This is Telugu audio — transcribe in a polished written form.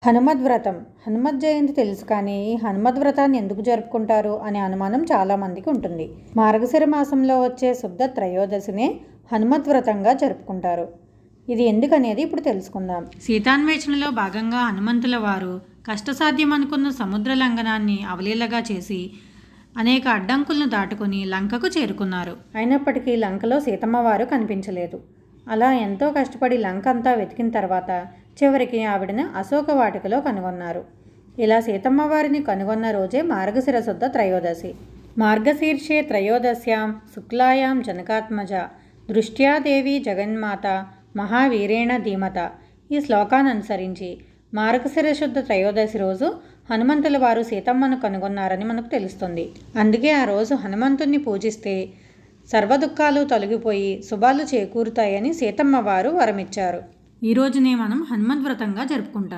హనుమద్వ్రతం. హనుమత్ జయంతి తెలుసు, కానీ ఈ హనుమద్వ్రతాన్ని ఎందుకు జరుపుకుంటారు అనే అనుమానం చాలామందికి ఉంటుంది. మార్గశిర మాసంలో వచ్చే శుద్ధ త్రయోదశినే హనుమద్వ్రతంగా జరుపుకుంటారు. ఇది ఎందుకనేది ఇప్పుడు తెలుసుకుందాం. సీతాన్వేషణలో భాగంగా హనుమంతుల వారు కష్టసాధ్యం అనుకున్న సముద్ర లంఘనాన్ని అవలీలగా చేసి అనేక అడ్డంకులను దాటుకుని లంకకు చేరుకున్నారు. అయినప్పటికీ లంకలో సీతమ్మ వారు కనిపించలేదు. అలా ఎంతో కష్టపడి లంక అంతా వెతికిన తర్వాత చివరికి ఆవిడను అశోక వాటికలో కనుగొన్నారు. ఇలా సీతమ్మ వారిని కనుగొన్న రోజే మార్గశిర శుద్ధ త్రయోదశి. మార్గశీర్షే త్రయోదశ్యాం శుక్లాయాం జనకాత్మజ దృష్ట్యా దేవి జగన్మాత మహావీరేణ ధీమత. ఈ శ్లోకాన్ని అనుసరించి మార్గశిర శుద్ధ త్రయోదశి రోజు హనుమంతుల వారు సీతమ్మను కనుగొన్నారని మనకు తెలుస్తుంది. అందుకే ఆ రోజు హనుమంతుణ్ణి పూజిస్తే సర్వదుఖాలు తొలగిపోయి శుభాలు చేకూరుతాయని సీతమ్మ వారు వరమిచ్చారు. ఈ రోజునే మనం హనుమద్వ్రతంగా జరుపుకుంటాం.